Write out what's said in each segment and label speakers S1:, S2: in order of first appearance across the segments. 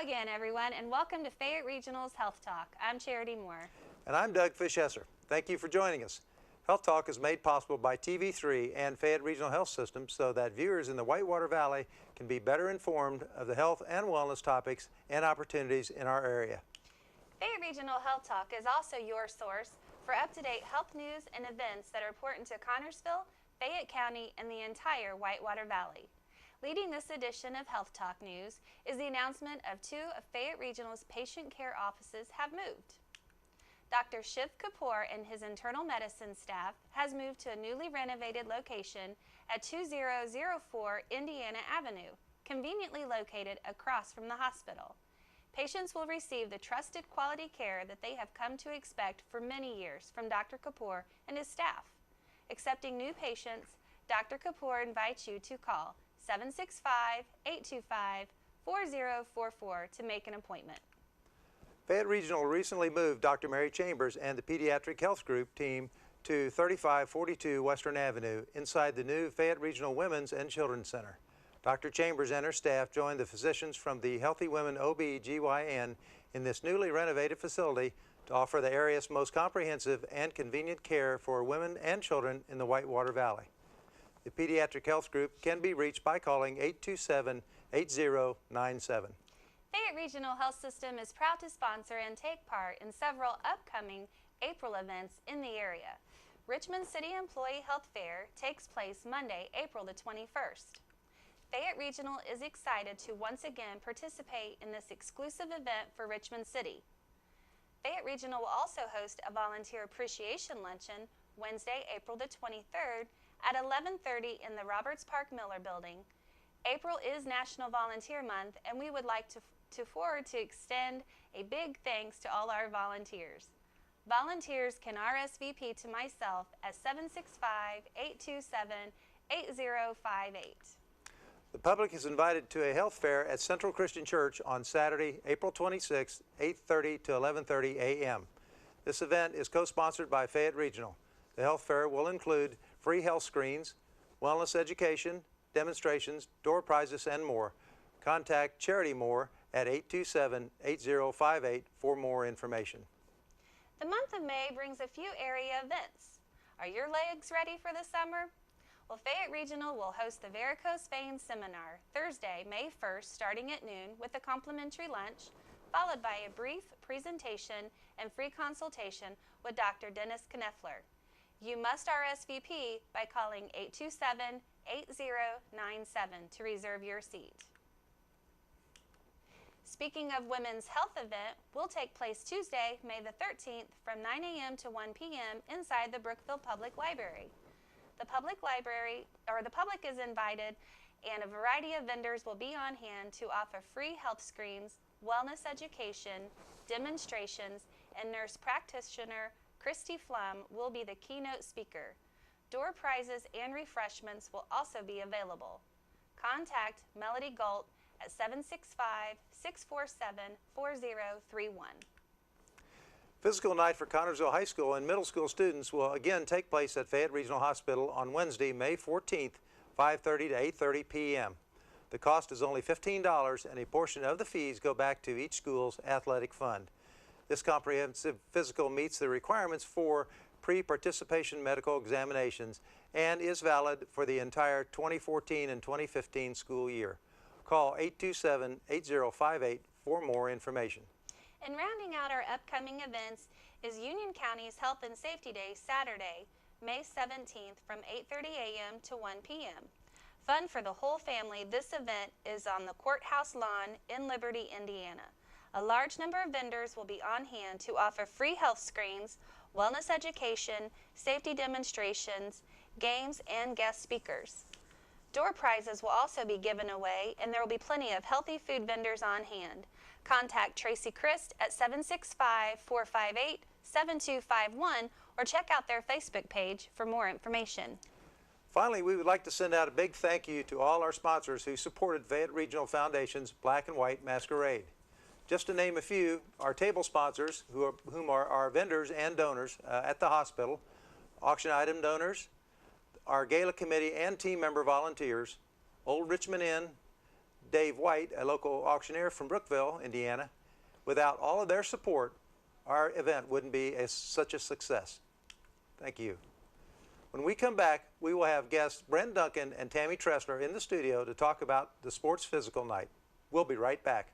S1: again, everyone, and welcome to Fayette Regional's Health Talk. I'm Charity Moore.
S2: And I'm Doug Fischesser. Thank you for joining us. Health Talk is made possible by TV3 and Fayette Regional Health System so that viewers in the Whitewater Valley can be better informed of the health and wellness topics and opportunities in our area.
S1: Fayette Regional Health Talk is also your source for up-to-date health news and events that are important to Connersville, Fayette County, and the entire Whitewater Valley. Leading this edition of Health Talk News is the announcement of two of Fayette Regional's patient care offices have moved. Dr. Shiv Kapoor and his internal medicine staff has moved to a newly renovated location at 2004 Indiana Avenue, conveniently located across from the hospital. Patients will receive the trusted quality care that they have come to expect for many years from Dr. Kapoor and his staff. Accepting new patients, Dr. Kapoor invites you to call 765-825-4044 to make an appointment.
S2: Fayette Regional recently moved Dr. Mary Chambers and the Pediatric Health Group team to 3542 Western Avenue inside the new Fayette Regional Women's and Children's Center. Dr. Chambers and her staff joined the physicians from the Healthy Women OB/GYN in this newly renovated facility to offer the area's most comprehensive and convenient care for women and children in the Whitewater Valley. The Pediatric Health Group can be reached by calling 827-8097.
S1: Fayette Regional Health System is proud to sponsor and take part in several upcoming April events in the area. Richmond City Employee Health Fair takes place Monday, April the 21st. Fayette Regional is excited to once again participate in this exclusive event for Richmond City. Fayette Regional will also host a volunteer appreciation luncheon Wednesday, April the 23rd at 11:30 in the Roberts Park Miller Building. April is National Volunteer Month, and we would like to extend a big thanks to all our volunteers. Volunteers can RSVP to myself at 765-827-8058.
S2: The public is invited to a health fair at Central Christian Church on Saturday, April 26, 8:30 to 11:30 a.m. This event is co-sponsored by Fayette Regional. The health fair will include free health screens, wellness education, demonstrations, door prizes, and more. Contact Charity Moore at 827-8058 for more information.
S1: The month of May brings a few area events. Are your legs ready for the summer? Well, Fayette Regional will host the Varicose Veins Seminar Thursday, May 1st, starting at noon with a complimentary lunch, followed by a brief presentation and free consultation with Dr. Dennis Kneffler. You must RSVP by calling 827-8097 to reserve your seat. Speaking of women's health event, will take place Tuesday, May the 13th from 9 a.m. to 1 p.m. inside the Brookville Public Library. The public is invited, and a variety of vendors will be on hand to offer free health screens, wellness education, demonstrations, and nurse practitioner Christy Flum will be the keynote speaker. Door prizes and refreshments will also be available. Contact Melody Galt at 765-647-4031.
S2: Physical night for Connersville High School and middle school students will again take place at Fayette Regional Hospital on Wednesday, May 14th, 5:30 to 8:30 p.m. The cost is only $15, and a portion of the fees go back to each school's athletic fund. This comprehensive physical meets the requirements for pre-participation medical examinations and is valid for the entire 2014 and 2015 school year. Call 827-8058 for more information.
S1: And rounding out our upcoming events is Union County's Health and Safety Day, Saturday, May 17th from 8:30 a.m. to 1 p.m. Fun for the whole family, this event is on the courthouse lawn in Liberty, Indiana. A large number of vendors will be on hand to offer free health screens, wellness education, safety demonstrations, games, and guest speakers. Door prizes will also be given away, and there will be plenty of healthy food vendors on hand. Contact Tracy Christ at 765-458-7251 or check out their Facebook page for more information.
S2: Finally, we would like to send out a big thank you to all our sponsors who supported Fayette Regional Foundation's Black and White Masquerade. Just to name a few, our table sponsors, whom are our vendors and donors at the hospital, auction item donors, our gala committee and team member volunteers, Old Richmond Inn, Dave White, a local auctioneer from Brookville, Indiana. Without all of their support, our event wouldn't be such a success. Thank you. When we come back, we will have guests Brent Duncan and Tammy Tressler in the studio to talk about the Sports Physical Night. We'll be right back.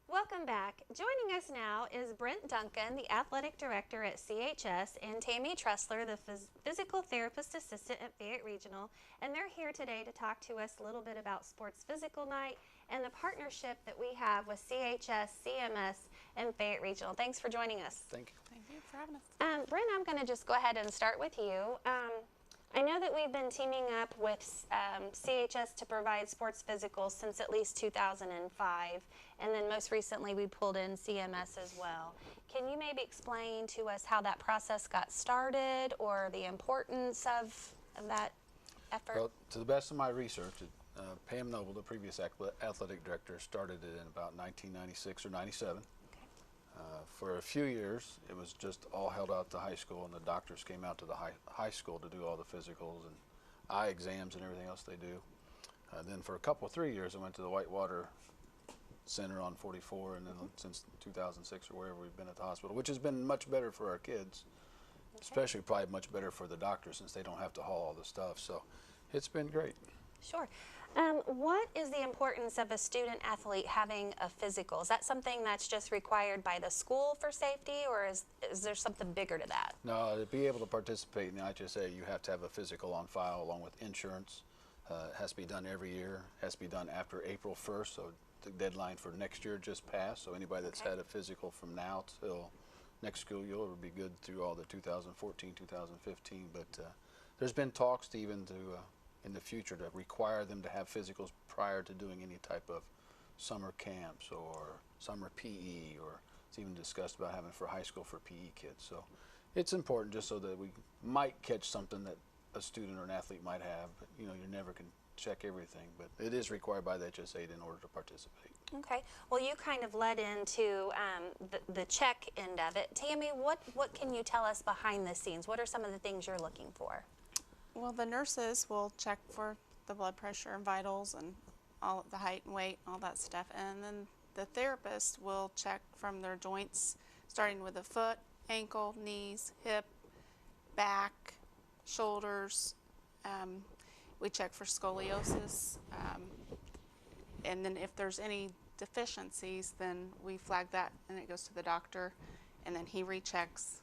S1: Welcome back. Joining us now is Brent Duncan, the Athletic Director at CHS, and Tammy Tressler, the Physical Therapist Assistant at Fayette Regional. And they're here today to talk to us a little bit about Sports Physical Night and the partnership that we have with CHS, CMS, and Fayette Regional. Thanks for joining us.
S3: Thank you.
S4: Thank you for having us.
S1: Brent, I'm going to just go ahead and start with you. I know that we've been teaming up with CHS to provide sports physicals since at least 2005, and then most recently we pulled in CMS as well. Can you maybe explain to us how that process got started or the importance of that effort?
S3: Well, to the best of my research, Pam Noble, the previous athletic director, started it in about 1996 or 97. For a few years, it was just all held out to high school, and the doctors came out to the high school to do all the physicals and eye exams and everything else they do. Then for 3 years, I went to the Whitewater Center on 44, and then since 2006 or wherever we've been at the hospital, which has been much better for our kids, especially probably much better for the doctors since they don't have to haul all the stuff. So it's been great.
S1: Sure. What is the importance of a student athlete having a physical? Is that something that's just required by the school for safety, or is there something bigger to that?
S3: No, to be able to participate in the IHSA, you have to have a physical on file along with insurance. It has to be done every year. It has to be done after April 1st, so the deadline for next year just passed. So anybody that's had a physical from now till next school year will be good through all the 2014, 2015. But there's been talks to even to in the future to require them to have physicals prior to doing any type of summer camps or summer PE, or it's even discussed about having for high school for PE kids. So it's important just so that we might catch something that a student or an athlete might have, but you know, you never can check everything, but it is required by the HSA in order to participate.
S1: Okay. Well, you kind of led into the check end of it. Tammy, what can you tell us behind the scenes? What are some of the things you're looking for?
S4: Well, the nurses will check for the blood pressure and vitals and all the height and weight, all that stuff. And then the therapist will check from their joints, starting with the foot, ankle, knees, hip, back, shoulders. We check for scoliosis. And then if there's any deficiencies, then we flag that and it goes to the doctor, and then he rechecks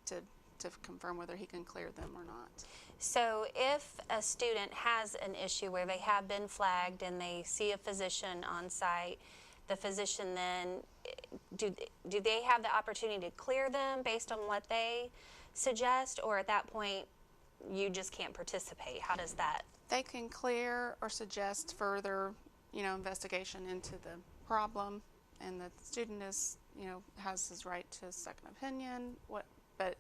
S4: to confirm whether he can clear them or not.
S1: So if a student has an issue where they have been flagged and they see a physician on site, the physician then, do they have the opportunity to clear them based on what they suggest, or at that point you just can't participate? How does that?
S4: They can clear or suggest further, investigation into the problem, and the student is, has his right to a second opinion. But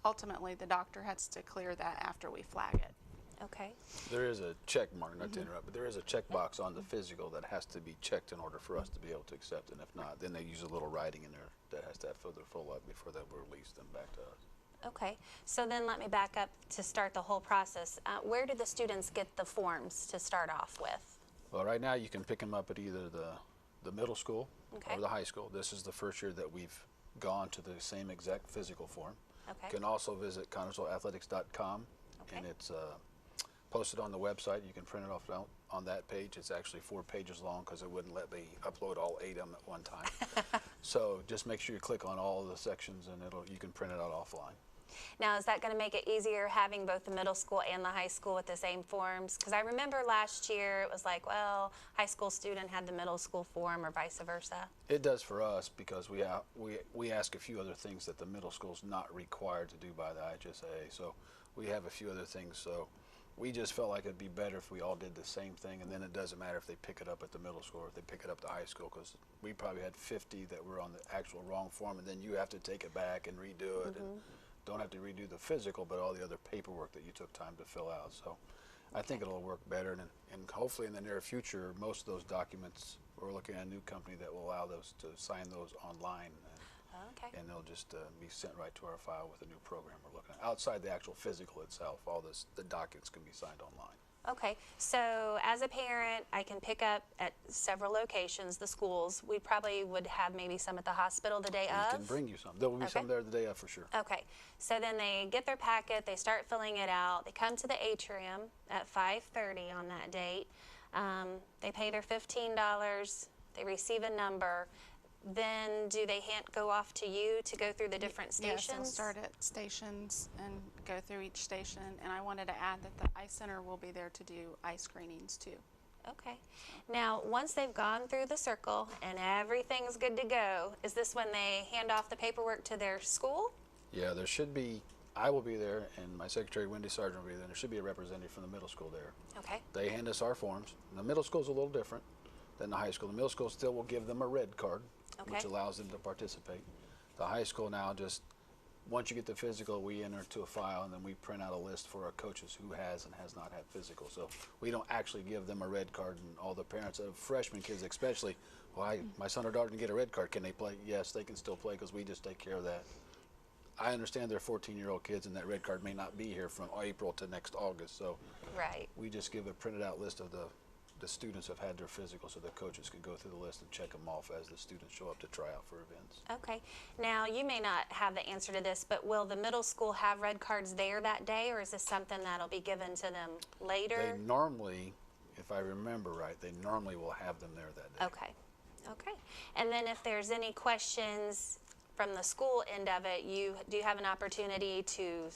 S4: ultimately, the doctor has to clear that after we flag it.
S1: Okay.
S3: There is a check mark, not to interrupt, but there is a check box on the physical that has to be checked in order for us to be able to accept it. And if not, then they use a little writing in there that has to have further follow-up before they will release them back to us.
S1: Okay. So then let me back up to start the whole process. Where do the students get the forms to start off with?
S3: Well, right now you can pick them up at either the middle school
S1: Okay.
S3: or the high school. This is the first year that we've gone to the same exact physical form.
S1: Okay.
S3: You can also visit ConnersvilleAthletics.com,
S1: Okay.
S3: and it's posted on the website. You can print it off on that page. It's actually 4 pages long because it wouldn't let me upload all 8 of them at one time. So just make sure you click on all of the sections, and you can print it out offline.
S1: Now, is that going to make it easier having both the middle school and the high school with the same forms? Because I remember last year it was like, well, high school student had the middle school form, or vice versa.
S3: It does for us because we ask a few other things that the middle school's not required to do by the IHSA. So we have a few other things. So we just felt like it'd be better if we all did the same thing, and then it doesn't matter if they pick it up at the middle school or if they pick it up at the high school, because we probably had 50 that were on the actual wrong form, and then you have to take it back and redo it. And don't have to redo the physical, but all the other paperwork that you took time to fill out. So I think it'll work better, and hopefully in the near future, most of those documents, we're looking at a new company that will allow those to sign those online,
S1: Okay.
S3: and they'll just be sent right to our file with a new program we're looking at. Outside the actual physical itself, the documents can be signed online.
S1: Okay, so as a parent, I can pick up at several locations, the schools. We probably would have maybe some at the hospital the day
S3: We
S1: of.
S3: can bring you some. There will be some
S1: Okay.
S3: there the day of for sure.
S1: Okay, so then they get their packet, they start filling it out, they come to the atrium at 5:30 on that date. They pay their $15, they receive a number. Then do they go off to you to go through the different stations?
S4: Yes, they'll start at stations and go through each station. And I wanted to add that the eye center will be there to do eye screenings too.
S1: Okay. Now, once they've gone through the circle and everything's good to go, is this when they hand off the paperwork to their school?
S3: Yeah, there should be. I will be there, and my secretary, Wendy Sargent, will be there. There should be a representative from the middle school there.
S1: Okay.
S3: They hand us our forms. The middle school is a little different than the high school. The middle school still will give them a red card, which
S1: Okay.
S3: allows them to participate. The high school now, just once you get the physical, we enter into a file, and then we print out a list for our coaches who has and has not had physical. So we don't actually give them a red card, and all the parents of freshman kids especially, well, my son or daughter didn't get a red card. Can they play? Yes, they can still play because we just take care of that. I understand they're 14-year-old kids, and that red card may not be here from April to next August. So
S1: Right.
S3: we just give a printed out list of the students have had their physical, so the coaches can go through the list and check them off as the students show up to try out for events.
S1: Okay. Now, you may not have the answer to this, but will the middle school have red cards there that day, or is this something that'll be given to them later?
S3: They normally, if I remember right, they normally will have them there that day.
S1: Okay. Okay. And then if there's any questions from the school end of it, do you have an opportunity to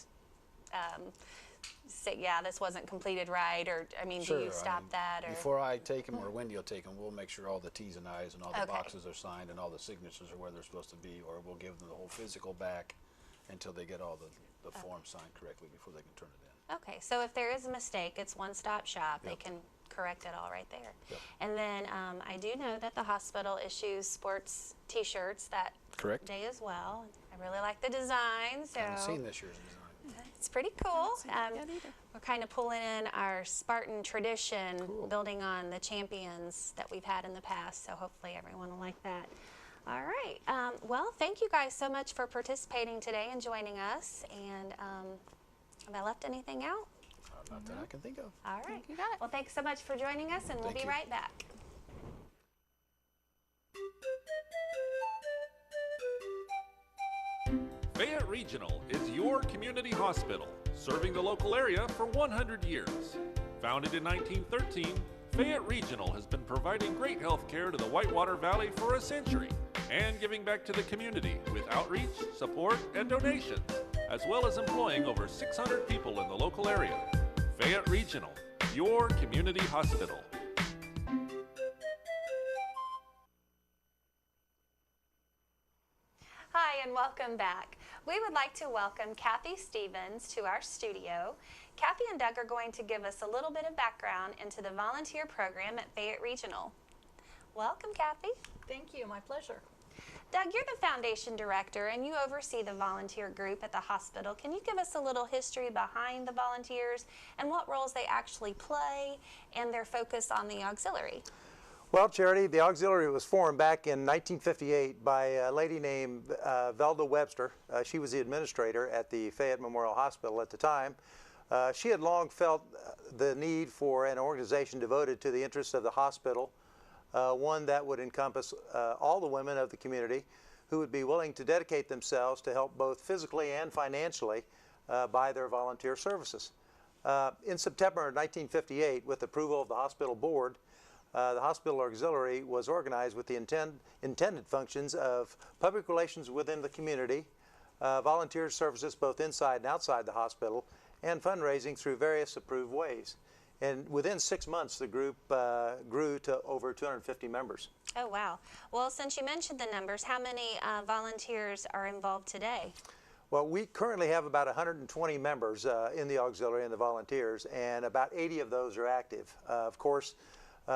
S1: say, yeah, this wasn't completed right, or, I mean, do you stop that? Or
S3: Before I take them or Wendy will take them, we'll make sure all the T's and I's and all the
S1: Okay.
S3: boxes are signed and all the signatures are where they're supposed to be, or we'll give them the whole physical back until they get all the forms signed correctly before they can turn it in.
S1: Okay, so if there is a mistake, it's one-stop shop. They
S3: Yep.
S1: can correct it all right there.
S3: Yep.
S1: And then I do know that the hospital issues sports T-shirts that
S3: Correct.
S1: day as well. I really like the design, so
S3: I haven't seen this year's design.
S1: it's pretty cool.
S4: seen it yet either.
S1: We're kind of pulling in our Spartan tradition,
S3: Cool.
S1: building on the champions that we've had in the past, so hopefully everyone will like that. All right. Well, thank you guys so much for participating today and joining us. And have I left anything out?
S3: Not that I can think of.
S1: All right.
S4: You got it.
S1: Well, thanks so much for joining us, and we'll
S3: Thank
S1: be
S3: you.
S1: right back.
S5: Fayette Regional is your community hospital, serving the local area for 100 years. Founded in 1913, Fayette Regional has been providing great health care to the Whitewater Valley for a century and giving back to the community with outreach, support, and donations, as well as employing over 600 people in the local area. Fayette Regional, your community hospital.
S1: Hi, and welcome back. We would like to welcome Kathy Stevens to our studio. Kathy and Doug are going to give us a little bit of background into the volunteer program at Fayette Regional. Welcome, Kathy.
S6: Thank you, my pleasure.
S1: Doug, you're the foundation director and you oversee the volunteer group at the hospital. Can you give us a little history behind the volunteers and what roles they actually play and their focus on the auxiliary?
S2: Well, Charity, the auxiliary was formed back in 1958 by a lady named Velda Webster. She was the administrator at the Fayette Memorial Hospital at the time. She had long felt the need for an organization devoted to the interests of the hospital, one that would encompass all the women of the community who would be willing to dedicate themselves to help both physically and financially by their volunteer services. In September of 1958, with approval of the hospital board, the hospital auxiliary was organized with the intended functions of public relations within the community, volunteer services both inside and outside the hospital, and fundraising through various approved ways. And within 6 months, the group grew to over 250 members.
S1: Oh, wow. Well, since you mentioned the numbers, how many volunteers are involved today?
S2: Well, we currently have about 120 members in the auxiliary and the volunteers, and about 80 of those are active. Of course,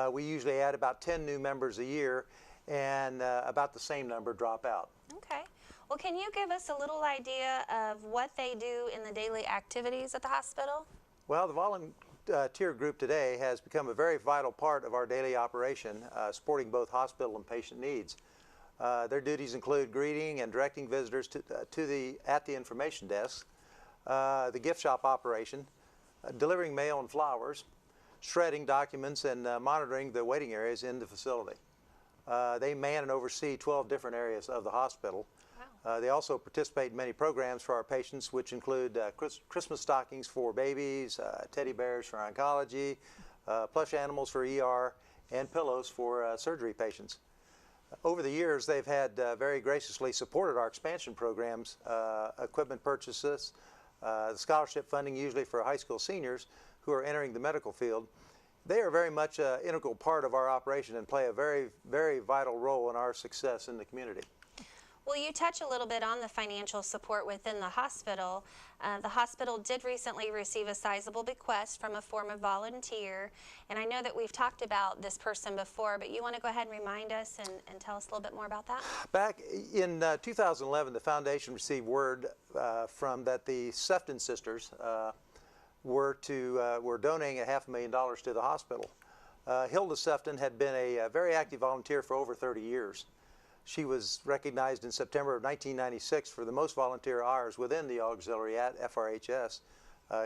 S2: we usually add about 10 new members a year, and about the same number drop out.
S1: Okay. Well, can you give us a little idea of what they do in the daily activities at the hospital?
S2: Well, the volunteer group today has become a very vital part of our daily operation, supporting both hospital and patient needs. Their duties include greeting and directing visitors at the information desk, the gift shop operation, delivering mail and flowers, shredding documents, and monitoring the waiting areas in the facility. They man and oversee 12 different areas of the hospital.
S1: Wow.
S2: They also participate in many programs for our patients, which include Christmas stockings for babies, teddy bears for oncology, plush animals for ER, and pillows for surgery patients. Over the years, they've had very graciously supported our expansion programs, equipment purchases, the scholarship funding usually for high school seniors who are entering the medical field. They are very much an integral part of our operation and play a very, very vital role in our success in the community.
S1: Well, you touch a little bit on the financial support within the hospital. The hospital did recently receive a sizable bequest from a former volunteer, and I know that we've talked about this person before, but you want to go ahead and remind us and tell us a little bit more about that?
S2: Back in 2011, the foundation received word from that the Sefton sisters were donating $500,000 to the hospital. Hilda Sefton had been a very active volunteer for over 30 years. She was recognized in September of 1996 for the most volunteer hours within the auxiliary at FRHS.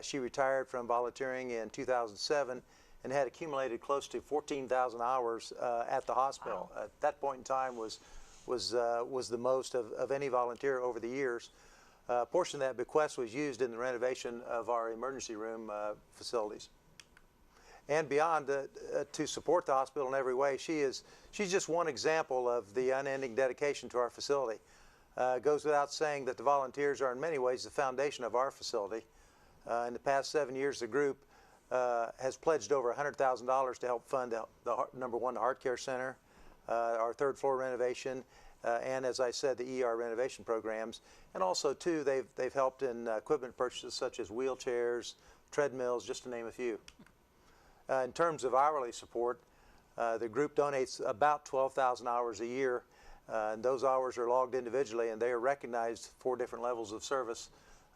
S2: She retired from volunteering in 2007 and had accumulated close to 14,000 hours at the hospital.
S1: Wow.
S2: At that point in time was the most of any volunteer over the years. A portion of that bequest was used in the renovation of our emergency room facilities. And beyond, to support the hospital in every way, she's just one example of the unending dedication to our facility. It goes without saying that the volunteers are in many ways the foundation of our facility. In the past 7 years, the group has pledged over $100,000 to help fund the number one, the Heart Care Center, our third floor renovation, and as I said, the ER renovation programs. And also, too, they've helped in equipment purchases such as wheelchairs, treadmills, just to name a few. In terms of hourly support, the group donates about 12,000 hours a year, and those hours are logged individually, and they are recognized for different levels of service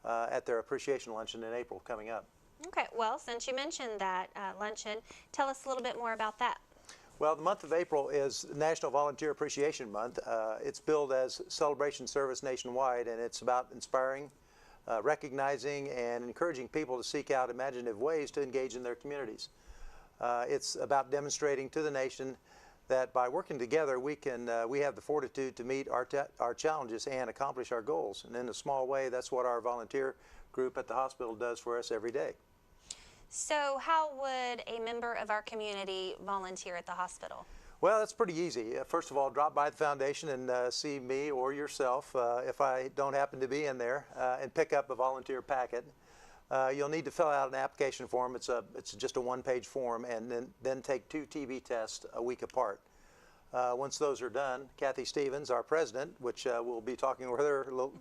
S2: at their appreciation luncheon in April coming up.
S1: Okay, well, since you mentioned that luncheon, tell us a little bit more about that.
S2: Well, the month of April is National Volunteer Appreciation Month. It's billed as Celebration Service nationwide, and it's about inspiring, recognizing, and encouraging people to seek out imaginative ways to engage in their communities. It's about demonstrating to the nation that by working together, we have the fortitude to meet our challenges and accomplish our goals. And in a small way, that's what our volunteer group at the hospital does for us every day.
S1: So how would a member of our community volunteer at the hospital?
S2: Well, that's pretty easy. First of all, drop by the foundation and see me or yourself if I don't happen to be in there, and pick up a volunteer packet. You'll need to fill out an application form. It's just a one-page form, and then take 2 TB tests a week apart. Once those are done, Kathy Stevens, our president, which we'll be talking with her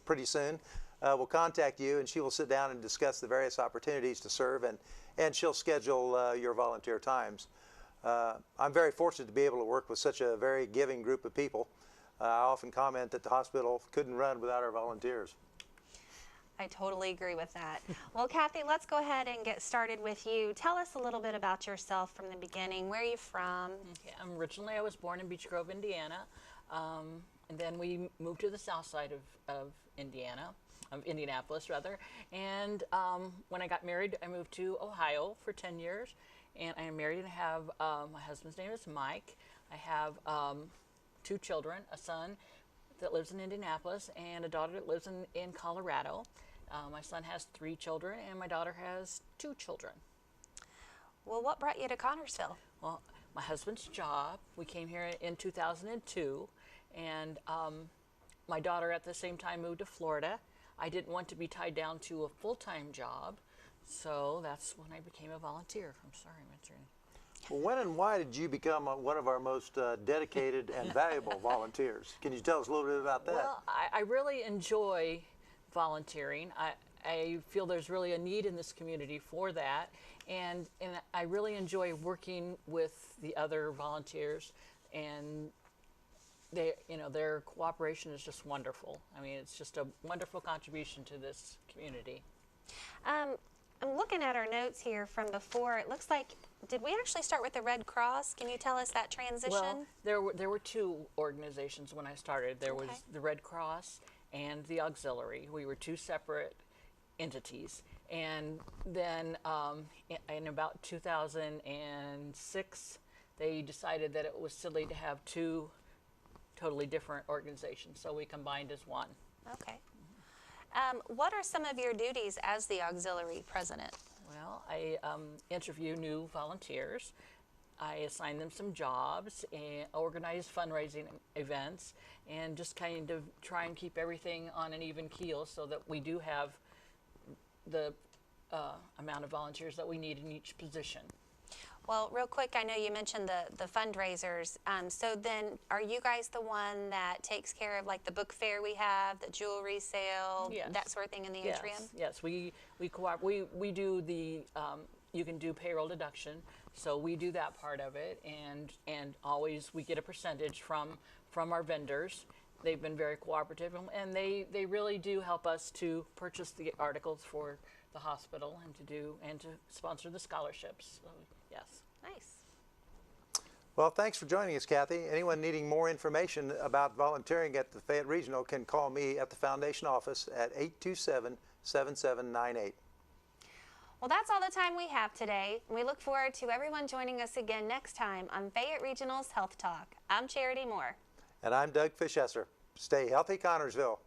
S2: pretty soon, will contact you, and she will sit down and discuss the various opportunities to serve, and she'll schedule your volunteer times. I'm very fortunate to be able to work with such a very giving group of people. I often comment that the hospital couldn't run without our volunteers.
S1: I totally agree with that. Well, Kathy, let's go ahead and get started with you. Tell us a little bit about yourself from the beginning. Where are you from?
S6: Okay, I was born in Beech Grove, Indiana, and then we moved to the south side of Indianapolis rather. And when I got married, I moved to Ohio for 10 years, and I am married and have my husband's name is Mike. I have 2 children, a son that lives in Indianapolis and a daughter that lives in Colorado. My son has 3 children, and my daughter has 2 children.
S1: Well, what brought you to Connersville?
S6: Well, my husband's job. We came here in 2002, and my daughter at the same time moved to Florida. I didn't want to be tied down to a full-time job, so that's when I became a volunteer. I'm sorry, I'm answering.
S2: Well, when and why did you become one of our most dedicated and valuable volunteers? Can you tell us a little bit about that?
S6: Well, I really enjoy volunteering. I feel there's really a need in this community for that, and I really enjoy working with the other volunteers, and their cooperation is just wonderful. I mean, it's just a wonderful contribution to this community.
S1: I'm looking at our notes here from before. It looks like, did we actually start with the Red Cross? Can you tell us that transition?
S6: Well, there were 2 organizations when I started. There was the Red Cross and the Auxiliary. We were 2 separate entities. And then in about 2006, they decided that it was silly to have 2 totally different organizations, so we combined as one.
S1: Okay. What are some of your duties as the Auxiliary president?
S6: Well, I interview new volunteers. I assign them some jobs and organize fundraising events, and just kind of try and keep everything on an even keel so that we do have the amount of volunteers that we need in each position.
S1: Well, real quick, I know you mentioned the fundraisers. So then, are you guys the one that takes care of like the book fair we have, the jewelry sale,
S6: Yes.
S1: that sort of thing in the
S6: Yes,
S1: atrium?
S6: yes, we cooperate. We do the you can do payroll deduction, so we do that part of it, and always we get a percentage from our vendors. They've been very cooperative, and they really do help us to purchase the articles for the hospital and to sponsor the scholarships. So, yes.
S1: Nice.
S2: Well, thanks for joining us, Kathy. Anyone needing more information about volunteering at the Fayette Regional can call me at the Foundation office at 827-7798.
S1: Well, that's all the time we have today. We look forward to everyone joining us again next time on Fayette Regional's Health Talk. I'm Charity Moore.
S2: And I'm Doug Fischesser. Stay healthy, Connersville.